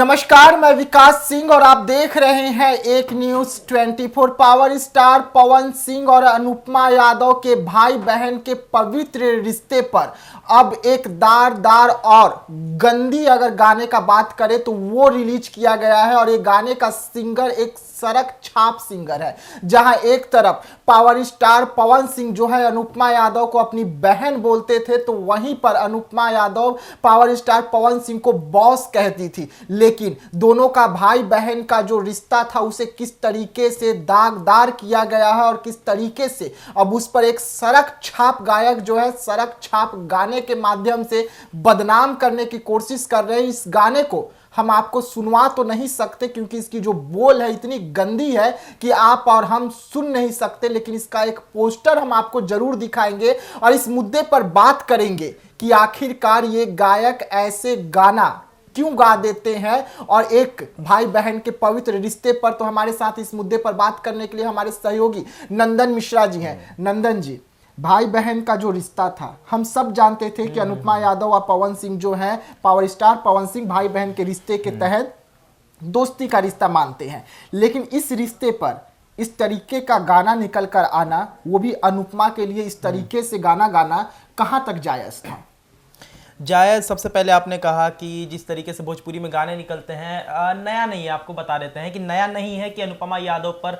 नमस्कार, मैं विकास सिंह और आप देख रहे हैं एक news 24। Power star Pawan Singh और अनुपमा यादव के भाई बहन के पवित्र रिश्ते पर अब एक दार और गंदी अगर गाने का बात करें तो वो रिलीज किया गया है। और ये गाने का सिंगर एक सड़क छाप सिंगर है, जहां एक तरफ पावर स्टार पवन सिंह जो है अनुपमा यादव को अपनी बहन बोलते थे, तो वहीं पर अनुपमा यादव पावर स्टार पवन सिंह को बॉस कहती थी। लेकिन दोनों का भाई बहन का जो रिश्ता था उसे किस तरीके से दागदार किया गया है और किस तरीके से अब उस पर एक सड़क छाप गायक जो है सड़क छाप गाने के माध्यम से बदनाम करने की कोशिश कर रहे हैं। इस गाने को हम आपको सुनवा तो नहीं सकते क्योंकि इसकी जो बोल है इतनी गंदी है कि आप और हम सुन नहीं सकते, लेकिन इसका एक पोस्टर हम आपको जरूर दिखाएंगे और इस मुद्दे पर बात करेंगे कि आखिरकार ये गायक ऐसे गाना क्यों गा देते हैं। और एक भाई बहन के पवित्र रिश्ते पर तो हमारे साथ इस मुद्दे पर बात करने के लिए हमारे सहयोगी नंदन मिश्रा जी हैं। नंदन जी, भाई बहन का जो रिश्ता था हम सब जानते थे कि अनुपमा यादव और पवन सिंह जो हैं पावर स्टार पवन सिंह भाई बहन के रिश्ते के तहत दोस्ती का रिश्ता मानते हैं, लेकिन इस रिश्ते पर इस तरीके का गाना निकल कर आना, वो भी अनुपमा के लिए इस तरीके से गाना गाना कहाँ तक जायज था? जायज़ सबसे पहले आपने कहा कि जिस तरीके से भोजपुरी में गाने निकलते हैं नया नहीं है। आपको बता देते हैं कि नया नहीं है कि अनुपमा यादव पर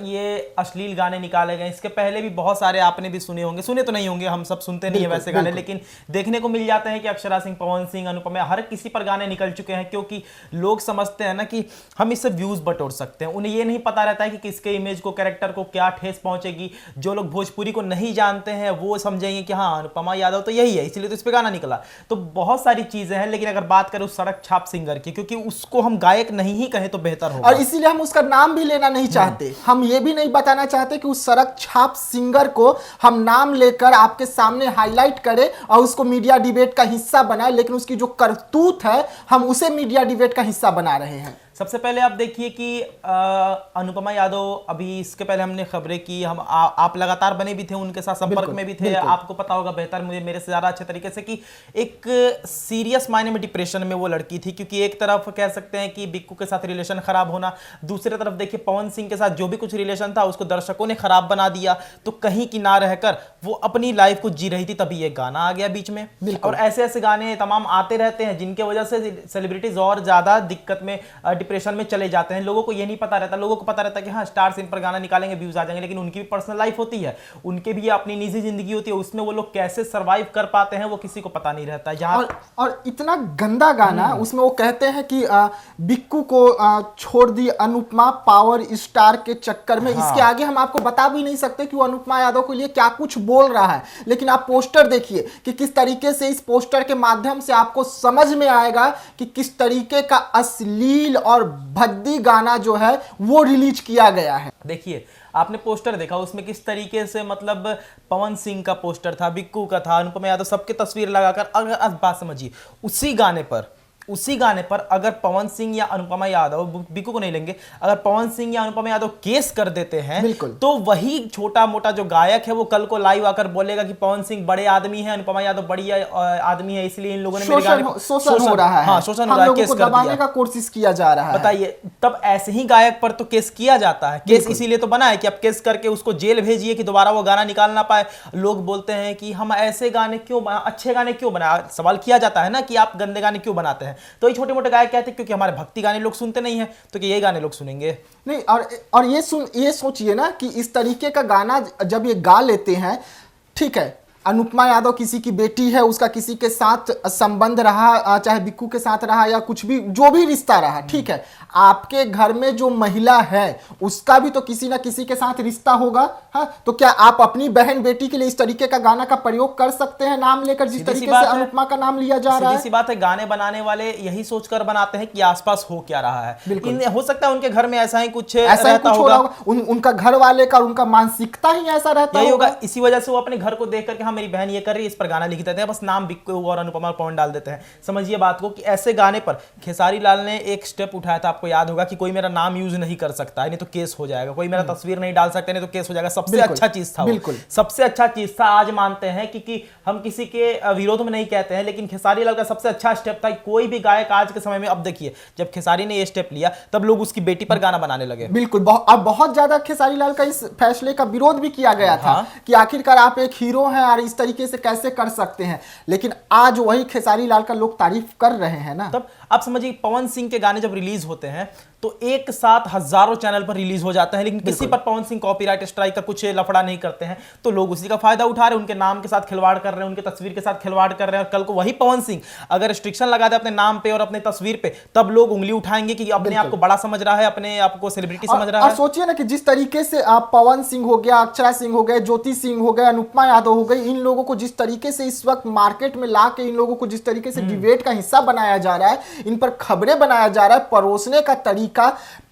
ये अश्लील गाने निकाले गए। इसके पहले भी बहुत सारे आपने भी सुने होंगे, सुने तो नहीं होंगे, हम सब सुनते नहीं है वैसे गाने, लेकिन देखने को मिल जाते हैं कि अक्षरा सिंह, पवन सिंह, अनुपमा हर किसी पर गाने निकल चुके हैं। क्योंकि लोग समझते हैं ना कि हम इससे व्यूज़ बटोर सकते हैं। उन्हें ये नहीं पता रहता है कि किसके इमेज को, कैरेक्टर को क्या ठेस पहुंचेगी। जो लोग भोजपुरी को नहीं जानते हैं वो समझेंगे कि हाँ अनुपमा यादव तो यही है, इसलिए तो इस पर गाना निकला। तो बहुत सारी चीजें हैं, लेकिन अगर बात करें उस सड़क छाप सिंगर की, क्योंकि उसको हम गायक नहीं ही कहें तो बेहतर होगा, और इसीलिए हम उसका नाम भी लेना नहीं चाहते। हम ये भी नहीं बताना चाहते कि उस सड़क छाप सिंगर को हम नाम लेकर आपके सामने हाईलाइट करें और उसको मीडिया डिबेट का हिस्सा बनाए, लेकिन उसकी जो करतूत है हम उसे मीडिया डिबेट का हिस्सा बना रहे हैं। सबसे पहले आप देखिए कि अनुपमा यादव, अभी इसके पहले हमने खबरें की, हम आप लगातार बने भी थे, उनके साथ संपर्क में भी थे। आपको पता होगा बेहतर मुझे मेरे से ज़्यादा अच्छे तरीके से कि एक सीरियस मायने में डिप्रेशन में वो लड़की थी। क्योंकि एक तरफ कह सकते हैं कि बिक्कू के साथ रिलेशन खराब होना, दूसरी तरफ देखिए पवन सिंह के साथ जो भी कुछ रिलेशन था उसको दर्शकों ने खराब बना दिया। तो कहीं की ना रहकर वो अपनी लाइफ को जी रही थी, तभी ये गाना आ गया बीच में। और ऐसे ऐसे गाने तमाम आते रहते हैं जिनके वजह से सेलिब्रिटीज और ज़्यादा दिक्कत में, डिप्रेशन में चले जाते हैं। लोगों को ये नहीं पता रहता, लोगों को पता रहता है कि हाँ स्टार्स इन पर गाना निकालेंगे व्यूज आ जाएंगे, लेकिन उनकी भी पर्सनल लाइफ होती है, उनके भी अपनी निजी जिंदगी होती है, उसमें वो लोग कैसे सरवाइव कर पाते हैं वो किसी को पता नहीं रहता है। और इतना गंदा गाना उसमें वो कहते हैं कि बिक्कू को छोड़ दी अनुपमा पावर स्टार के चक्कर में। इसके आगे हम आपको बता भी नहीं सकते कि वो अनुपमा यादव के लिए क्या कुछ बोल रहा है, लेकिन आप पोस्टर देखिए कि किस तरीके से इस पोस्टर के माध्यम से आपको समझ में आएगा कि किस तरीके का अश्लील और भद्दी गाना जो है वो रिलीज किया गया है। देखिए आपने पोस्टर देखा, उसमें किस तरीके से मतलब पवन सिंह का पोस्टर था, बिक्कू का था, अनुपमा यादव, सबके तस्वीर लगाकर। अगर आप बात समझिए, उसी गाने पर अगर पवन सिंह या अनुपमा यादव, बिक्कू को नहीं लेंगे, अगर पवन सिंह या अनुपमा यादव केस कर देते हैं तो वही छोटा मोटा जो गायक है वो कल को लाइव आकर बोलेगा कि पवन सिंह बड़े आदमी है, अनुपमा यादव बड़ी आदमी है, इसलिए इन लोगों ने मेरे गाने शोषण हो रहा है। हाँ, शोषण हो रहा है, केस कर दिया का कोशिश किया जा रहा है। बताइए, तब ऐसे ही गायक पर तो केस किया जाता है। केस इसीलिए तो बना है कि आप केस करके उसको जेल भेजिए कि दोबारा वो गाना निकाल ना पाए। लोग बोलते हैं कि हम ऐसे गाने क्यों अच्छे गाने क्यों बना, सवाल किया जाता है ना कि आप गंदे गाने क्यों बनाते हैं। तो ये छोटे मोटे गायक कहते हैं क्योंकि हमारे भक्ति गाने लोग सुनते नहीं हैं, तो कि ये गाने लोग सुनेंगे नहीं। और ये सोचिए ना कि इस तरीके का गाना जब ये गा लेते हैं, ठीक है, अनुपमा यादव किसी की बेटी है, उसका किसी के साथ संबंध रहा, चाहे बिक्कू के साथ रहा या कुछ भी जो भी रिश्ता रहा, ठीक है, आपके घर में जो महिला है उसका भी तो किसी ना किसी के साथ रिश्ता होगा। हाँ, तो क्या आप अपनी बहन बेटी के लिए इस तरीके का गाना का प्रयोग कर सकते हैं नाम लेकर, जिस तरीके से अनुपमा का नाम लिया जा रहा है? सीधी सी बात है, गाने बनाने वाले यही सोचकर बनाते हैं कि आसपास हो क्या रहा है। हो सकता है उनके घर में ऐसा ही कुछ होगा, उनका घर वाले का, उनका मानसिकता ही ऐसा रहता होगा। इसी वजह से वो अपने घर को देख करके हाँ मेरी बहन ये कर रही है, इस पर गाना लिख देते हैं, बस नाम बिक्कू और अनुपमा पवन डाल देते हैं। समझिए बात को कि ऐसे गाने पर खेसारी लाल ने एक स्टेप उठाया था, आपको याद होगा कि कोई मेरा नाम यूज नहीं कर सकता है, नहीं तो केस हो जाएगा, कोई मेरा तस्वीर नहीं डाल सकते नहीं तो केस हो जाएगा। सबसे अच्छा चीज था, बिल्कुल सबसे अच्छा चीज था। आज मानते हैं कि हम किसी के विरोध में नहीं कहते हैं, लेकिन खेसारी लाल का सबसे अच्छा स्टेप था। कोई भी गायक आज के समय में, अब देखिए जब खेसारी ने ये स्टेप लिया तब लोग उसकी बेटी पर गाना बनाने लगे। बिल्कुल, अब बहुत ज्यादा खेसारी लाल का इस फैसले का विरोध भी किया गया था कि आखिरकार आप एक हीरो हैं और इस तरीके से कैसे कर सकते हैं, लेकिन आज वही खेसारी लाल का लोग तारीफ कर रहे हैं ना। तब आप समझिए पवन सिंह के गाने जब रिलीज होते हैं तो एक साथ हजारों चैनल पर रिलीज हो जाते हैं, लेकिन किसी पर पवन सिंह कॉपीराइट स्ट्राइक का कुछ लफड़ा नहीं करते हैं, तो लोग उसी का फायदा उठा रहे हैं, उनके नाम के साथ खिलवाड़ कर रहे हैं, उनके तस्वीर के साथ खिलवाड़ कर रहे हैं। और कल को वही पवन सिंह अगर रिस्ट्रिक्शन लगा दे अपने नाम पे और अपने तस्वीर पे, तब लोग उंगली उठाएंगे कि अपने आप को बड़ा समझ रहा है, अपने आप को सेलिब्रिटी समझ रहा है। सोचिए ना कि जिस तरीके से आप पवन सिंह हो गया, अक्षरा सिंह हो गए, ज्योति सिंह हो गए, अनुपमा यादव हो गई, इन लोगों को जिस तरीके से इस वक्त मार्केट में ला के इन लोगों को जिस तरीके से डिबेट का हिस्सा बनाया जा रहा है, इन पर खबरें बनाया जा रहा है, परोसने का तरीका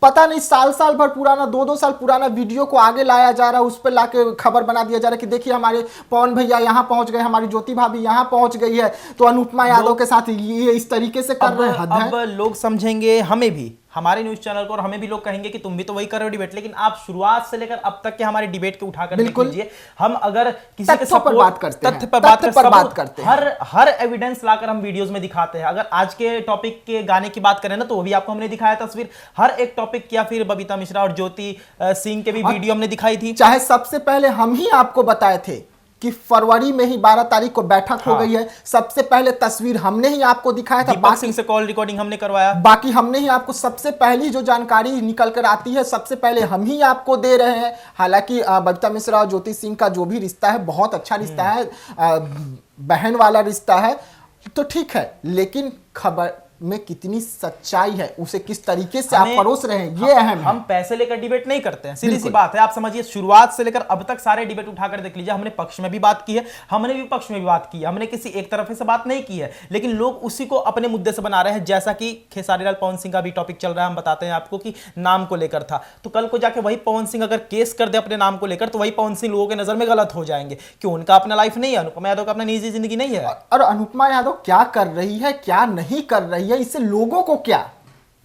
पता नहीं, साल साल भर पुराना, 2-2 साल पुराना वीडियो को आगे लाया जा रहा है, उस पर लाके खबर बना दिया जा रहा है कि देखिए हमारे पवन भैया यहाँ पहुंच गए, हमारी ज्योति भाभी यहाँ पहुंच गई है, तो अनुपमा यादव के साथ ये इस तरीके से कर रहे हैं। अब लोग समझेंगे, हमें भी, हमारे न्यूज चैनल को और हमें भी लोग कहेंगे कि तुम भी तो वही कर रहे हो डिबेट, लेकिन आप शुरुआत से लेकर अब तक के हमारे डिबेट के उठाकर देख लीजिए। हम अगर किसी के तथ्य पर बात करते हैं, हर एविडेंस लाकर हम वीडियोस में दिखाते हैं। अगर आज के टॉपिक के गाने की बात करें ना, तो वो भी आपको हमने दिखाया तस्वीर, हर एक टॉपिक किया, फिर बबीता मिश्रा और ज्योति सिंह के भी वीडियो हमने दिखाई थी। चाहे सबसे पहले हम ही आपको बताए थे कि फरवरी में ही 12 तारीख को बैठक हो गई है, सबसे पहले तस्वीर हमने ही आपको दिखाया था, दीपक सिंह से कॉल रिकॉर्डिंग हमने करवाया, बाकी हमने ही आपको सबसे पहली जो जानकारी निकल कर आती है सबसे पहले हम ही आपको दे रहे हैं। हालांकि बबीता मिश्रा और ज्योति सिंह का जो भी रिश्ता है बहुत अच्छा रिश्ता है, बहन वाला रिश्ता है, तो ठीक है, लेकिन खबर में कितनी सच्चाई है, उसे किस तरीके से आप परोस रहे हैं, ये अहम है। हम पैसे लेकर डिबेट नहीं करते हैं, सीधी सी बात है। आप समझिए शुरुआत से लेकर अब तक सारे डिबेट उठाकर देख लीजिए, हमने पक्ष में भी बात की है, हमने विपक्ष में भी बात की है, हमने किसी एक तरफ से बात नहीं की है, लेकिन लोग उसी को अपने मुद्दे से बना रहे हैं। जैसा कि खेसारी लाल पवन सिंह का भी टॉपिक चल रहा है, हम बताते हैं आपको कि नाम को लेकर था, तो कल को जाके वही पवन सिंह अगर केस कर दे अपने नाम को लेकर, तो वही पवन सिंह लोगों के नजर में गलत हो जाएंगे। क्यों? उनका अपना लाइफ नहीं है, अनुपमा यादव का अपना निजी जिंदगी नहीं है। और अनुपमा यादव क्या कर रही है, क्या नहीं कर रही है, इससे लोगों को क्या,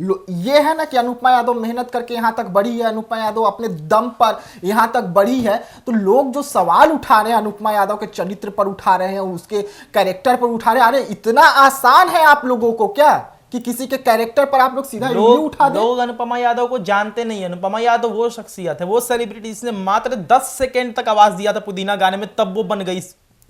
ये है ना कि अनुपमा यादव मेहनत करके यहां तक बढ़ी है, अनुपमा यादव अपने दम पर यहां तक बढ़ी है, तो लोग जो सवाल उठा रहे हैं अनुपमा यादव के चरित्र पर उठा रहे हैं, उसके कैरेक्टर पर उठा रहे हैं, अरे इतना आसान है आप लोगों को क्या कि किसी के कैरेक्टर पर आप लोग सीधा उठा दें? लोग अनुपमा यादव को जानते नहीं है। अनुपमा यादव वो शख्सियत है, वो सेलिब्रिटी जिसने मात्र 10 सेकंड तक आवाज दिया था पुदीना गाने में, तब वो बन गई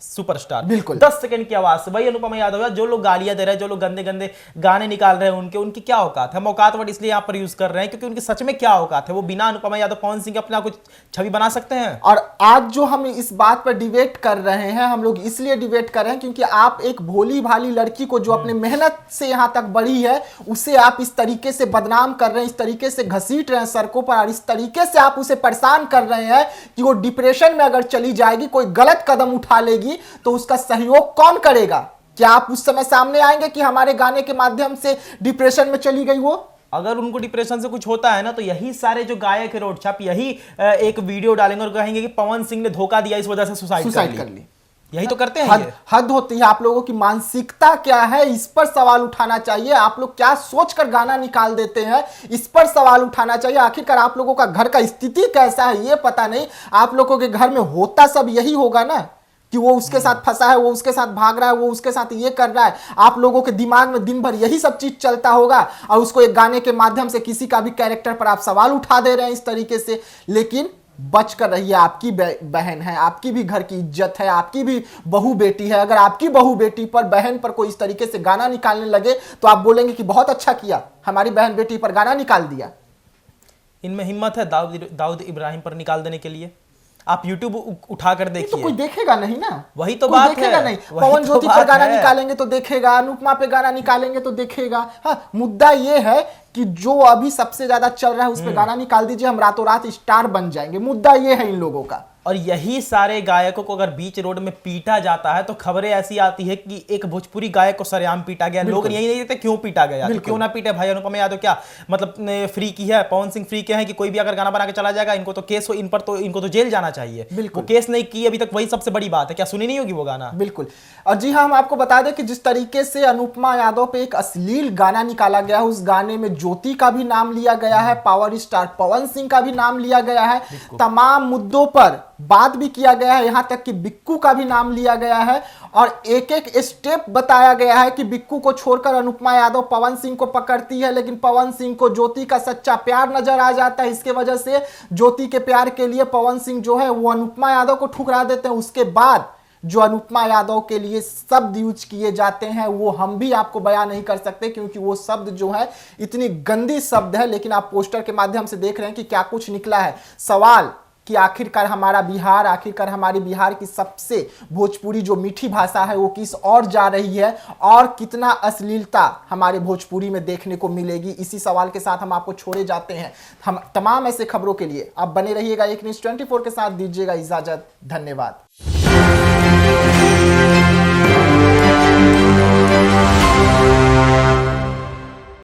सुपरस्टार। बिल्कुल 10 सेकंड की आवाज से वही अनुपमा यादव है। जो लोग गालियां दे रहे हैं, जो लोग गंदे गंदे गाने निकाल रहे हैं, उनकी क्या औकात है? हम औकात वर्ड इसलिए यहां पर यूज कर रहे हैं क्योंकि उनकी सच में क्या औकात है। वो बिना अनुपमा यादव पवन सिंह के अपना कुछ छवि बना सकते हैं। और आज जो हम इस बात पर डिबेट कर रहे हैं, हम लोग इसलिए डिबेट कर रहे हैं क्योंकि आप एक भोली भाली लड़की को जो अपने मेहनत से यहां तक बढ़ी है, उसे आप इस तरीके से बदनाम कर रहे हैं, इस तरीके से घसीट रहे हैं सड़कों पर, और इस तरीके से आप उसे परेशान कर रहे हैं कि वो डिप्रेशन में अगर चली जाएगी, कोई गलत कदम उठा लेगी, तो उसका सहयोग कौन करेगा? क्या आप उस समय सामने आएंगे कि हमारे गाने के माध्यम से डिप्रेशन में चली गई वो? अगर उनको डिप्रेशन से कुछ होता है ना, तो यही सारे जो गायक है रोड छाप यही एक वीडियो डालेंगे और कहेंगे कि पवन सिंह ने धोखा दिया, इस वजह से सुसाइड कर ली। यही तो करते हैं। हद होती है। आप लोगों की मानसिकता क्या है, इस पर सवाल उठाना चाहिए। आप लोग क्या सोचकर गाना निकाल देते हैं, इस पर सवाल उठाना चाहिए। आखिरकार आप लोगों का घर का स्थिति कैसा है ये पता नहीं। आप लोगों के घर में होता सब यही होगा ना कि वो उसके साथ फंसा है, वो उसके साथ भाग रहा है, वो उसके साथ ये कर रहा है। आप लोगों के दिमाग में दिन भर यही सब चीज चलता होगा, और उसको एक गाने के माध्यम से किसी का भी कैरेक्टर पर आप सवाल उठा दे रहे हैं इस तरीके से। लेकिन बच कर रहिए, आपकी बहन है, आपकी भी घर की इज्जत है, आपकी भी बहू बेटी है। अगर आपकी बहू बेटी पर, बहन पर कोई इस तरीके से गाना निकालने लगे, तो आप बोलेंगे कि बहुत अच्छा किया, हमारी बहन बेटी पर गाना निकाल दिया। इनमें हिम्मत है दाऊद इब्राहिम पर निकाल देने के लिए? आप YouTube उठाकर देखिए, तो कोई देखेगा नहीं ना। वही तो बात देखेगा है। नहीं। पवन ज्योति पर गाना निकालेंगे तो देखेगा, अनुपमा पे गाना निकालेंगे तो देखेगा। हाँ, मुद्दा ये है कि जो अभी सबसे ज्यादा चल रहा है उस पर गाना निकाल दीजिए, हम रातों रात स्टार बन जाएंगे। मुद्दा ये है इन लोगों का। और यही सारे गायकों को अगर बीच रोड में पीटा जाता है तो खबरें ऐसी आती है कि एक भोजपुरी गायक को सरेआम पीटा गया। लोग यही नहीं देते क्यों पीटा गया, तो क्यों ना पीटे भाई। अनुपम यादव क्या मतलब फ्री की है, पवन सिंह फ्री के हैं कि कोई भी अगर गाना बना के चला जाएगा, इनको तो केस हो, इन पर तो इनको तो जेल जाना चाहिए। वो केस नहीं की अभी तक, वही सबसे बड़ी बात है। क्या सुनी नहीं होगी वो गाना? बिल्कुल। और जी हाँ, हम आपको बता दें कि जिस तरीके से अनुपमा यादव पे एक अश्लील गाना निकाला गया है, उस गाने में ज्योति का भी नाम लिया गया है, पावर स्टार पवन सिंह का भी नाम लिया गया है, तमाम मुद्दों पर बात भी किया गया है, यहां तक कि बिक्कू का भी नाम लिया गया है और एक एक स्टेप बताया गया है कि बिक्कू को छोड़कर अनुपमा यादव पवन सिंह को पकड़ती है, लेकिन पवन सिंह को ज्योति का सच्चा प्यार नजर आ जाता है। इसके वजह से ज्योति के प्यार के लिए पवन सिंह जो है वो अनुपमा यादव को ठुकरा देते हैं। उसके बाद जो अनुपमा यादव के लिए शब्द यूज किए जाते हैं वो हम भी आपको बयान नहीं कर सकते, क्योंकि वो शब्द जो है इतनी गंदी शब्द है। लेकिन आप पोस्टर के माध्यम से देख रहे हैं कि क्या कुछ निकला है। सवाल कि आखिरकार हमारा बिहार, आखिरकार हमारी बिहार की सबसे भोजपुरी जो मीठी भाषा है वो किस और जा रही है और कितना अश्लीलता हमारे भोजपुरी में देखने को मिलेगी। इसी सवाल के साथ हम आपको छोड़े जाते हैं। हम तमाम ऐसे खबरों के लिए आप बने रहिएगा एक न्यूज़ 24 के साथ। दीजिएगा इजाजत, धन्यवाद।